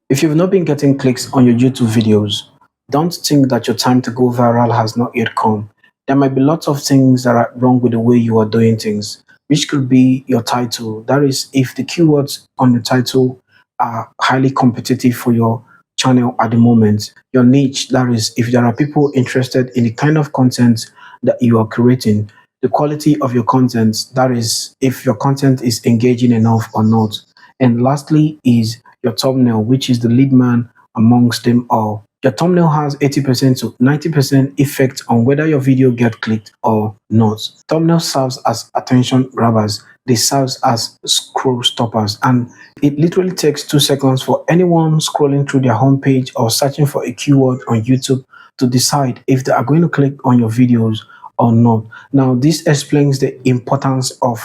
If you've not been getting clicks on your YouTube videos, don't think that your time to go viral has not yet come. There might be lots of things that are wrong with the way you are doing things, which could be your title. That is, if the keywords on the title are highly competitive for your channel at the moment, your niche, that is, if there are people interested in the kind of content that you are creating, the quality of your content, that is, if your content is engaging enough or not. And lastly, is your thumbnail, which is the lead man amongst them all. Your thumbnail has 80% to 90% effect on whether your video get clicked or not. Thumbnail serves as attention grabbers. They serve as scroll stoppers, and it literally takes 2 seconds for anyone scrolling through their homepage or searching for a keyword on YouTube to decide if they are going to click on your videos or not. Now, this explains the importance of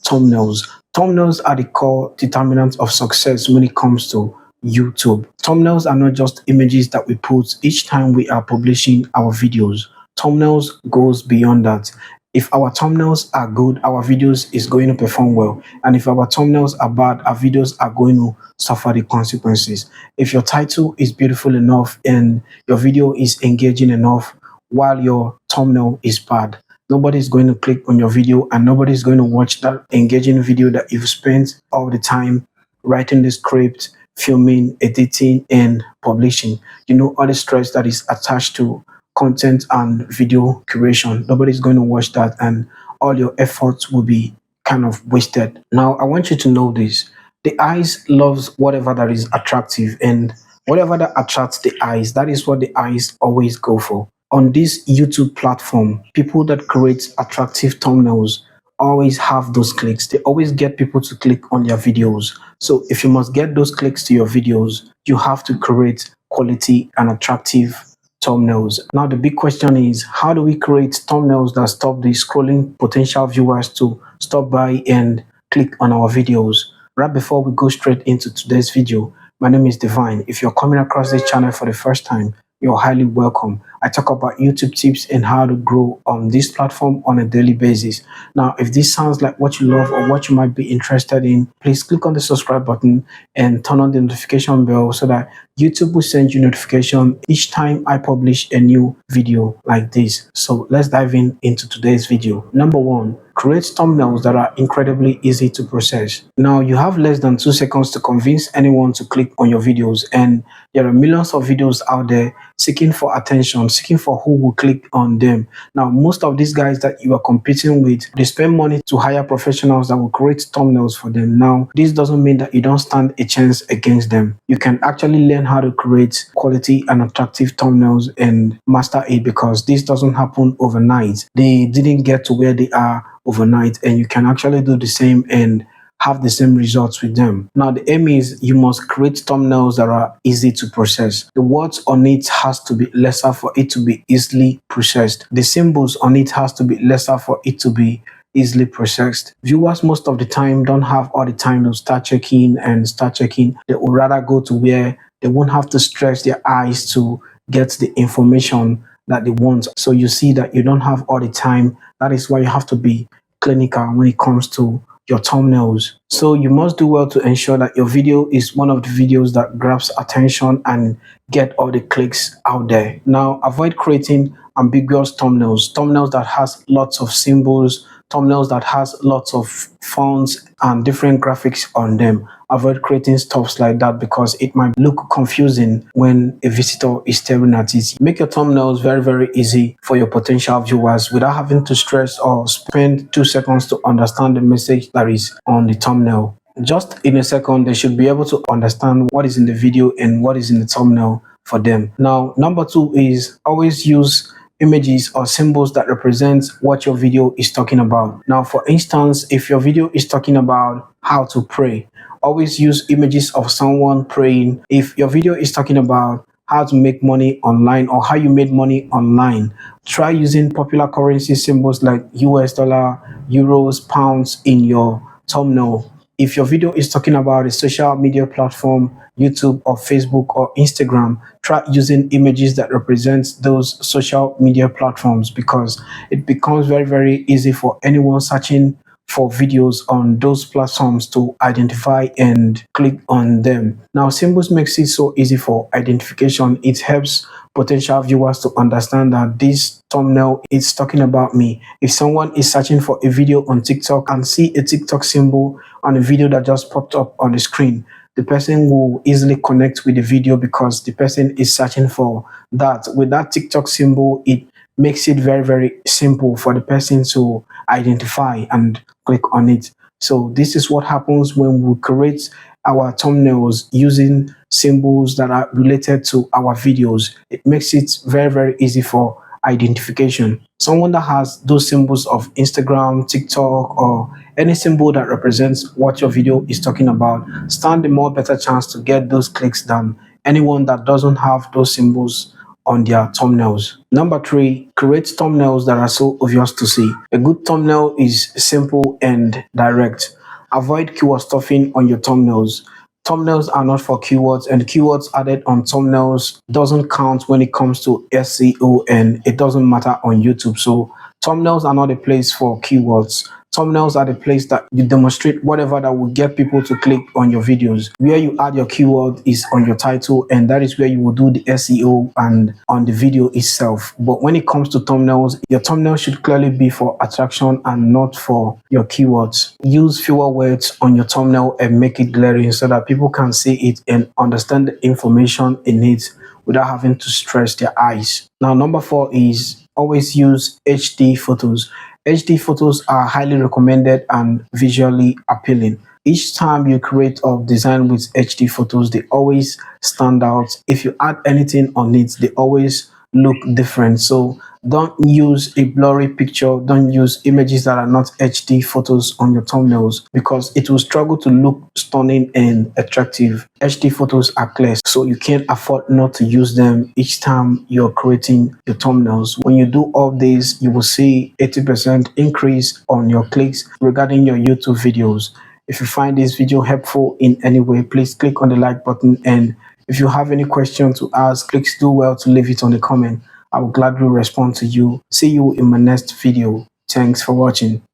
thumbnails. Thumbnails are the core determinants of success when it comes to YouTube. Thumbnails are not just images that we put each time we are publishing our videos. Thumbnails goes beyond that. If our thumbnails are good, our videos is going to perform well. And if our thumbnails are bad, our videos are going to suffer the consequences. If your title is beautiful enough and your video is engaging enough while your thumbnail is bad, nobody's going to click on your video and nobody's going to watch that engaging video that you've spent all the time writing the script, filming, editing, and publishing. You know, all the stress that is attached to content and video creation. Nobody's going to watch that, and all your efforts will be kind of wasted. Now, I want you to know this. The eyes loves whatever that is attractive, and whatever that attracts the eyes, that is what the eyes always go for. On this YouTube platform, people that create attractive thumbnails always have those clicks. They always get people to click on their videos. So if you must get those clicks to your videos, you have to create quality and attractive thumbnails. Now, the big question is, how do we create thumbnails that stop the scrolling potential viewers to stop by and click on our videos? Right before we go straight into today's video, my name is Divine. If you're coming across this channel for the first time, you're highly welcome. I talk about YouTube tips and how to grow on this platform on a daily basis. Now, if this sounds like what you love or what you might be interested in, please click on the subscribe button and turn on the notification bell so that YouTube will send you notification each time I publish a new video like this. So let's dive into today's video. Number one, create thumbnails that are incredibly easy to process. Now, you have less than 2 seconds to convince anyone to click on your videos, and there are millions of videos out there seeking for attention, seeking for who will click on them. Now, most of these guys that you are competing with, they spend money to hire professionals that will create thumbnails for them. Now, this doesn't mean that you don't stand a chance against them. You can actually learn how to create quality and attractive thumbnails and master it, because this doesn't happen overnight. They didn't get to where they are overnight, and you can actually do the same and have the same results with them. Now, the aim is you must create thumbnails that are easy to process. The words on it has to be lesser for it to be easily processed. The symbols on it has to be lesser for it to be easily processed. Viewers most of the time don't have all the time to start checking and start checking. They would rather go to where they won't have to stretch their eyes to get the information that they want. So you see that you don't have all the time. That is why you have to be clinical when it comes to your thumbnails. So you must do well to ensure that your video is one of the videos that grabs attention and get all the clicks out there. Now, avoid creating ambiguous thumbnails that has lots of symbols, thumbnails that has lots of fonts and different graphics on them. Avoid creating stuffs like that, because it might look confusing when a visitor is staring at it. Make your thumbnails very, very easy for your potential viewers without having to stress or spend 2 seconds to understand the message that is on the thumbnail. Just in a second, they should be able to understand what is in the video and what is in the thumbnail for them. Now, number two is always use images or symbols that represent what your video is talking about. Now, for instance, if your video is talking about how to pray, always use images of someone praying. If your video is talking about how to make money online or how you made money online, try using popular currency symbols like US dollar, euros, pounds in your thumbnail. If your video is talking about a social media platform, YouTube or Facebook or Instagram, try using images that represent those social media platforms, because it becomes very, very easy for anyone searching for videos on those platforms to identify and click on them. Now, symbols makes it so easy for identification. It helps potential viewers to understand that this thumbnail is talking about me. If someone is searching for a video on TikTok and see a TikTok symbol on a video that just popped up on the screen, the person will easily connect with the video because the person is searching for that. With that TikTok symbol, it makes it very, very simple for the person to identify and click on it. So this is what happens when we create our thumbnails using symbols that are related to our videos. It makes it very, very easy for identification. Someone that has those symbols of Instagram, TikTok, or any symbol that represents what your video is talking about stand a more better chance to get those clicks than anyone that doesn't have those symbols on their thumbnails. Number three, create thumbnails that are so obvious to see. A good thumbnail is simple and direct. Avoid keyword stuffing on your thumbnails. Thumbnails are not for keywords, and keywords added on thumbnails doesn't count when it comes to SEO, and it doesn't matter on YouTube. So thumbnails are not a place for keywords. Thumbnails are the place that you demonstrate whatever that will get people to click on your videos. Where you add your keyword is on your title, and that is where you will do the SEO and on the video itself. But when it comes to thumbnails, your thumbnail should clearly be for attraction and not for your keywords. Use fewer words on your thumbnail and make it glaring so that people can see it and understand the information in it without having to stress their eyes. Now, number four is always use HD photos. HD photos are highly recommended and visually appealing. Each time you create or design with HD photos, they always stand out. If you add anything on it, they always look different. So don't use a blurry picture, don't use images that are not HD photos on your thumbnails because it will struggle to look stunning and attractive. HD photos are clear, so you can't afford not to use them each time you're creating your thumbnails. When you do all this, you will see 80% increase on your clicks regarding your YouTube videos. If you find this video helpful in any way, please click on the like button, and if you have any question to ask, please do well to leave it on the comment. I will gladly respond to you. See you in my next video. Thanks for watching.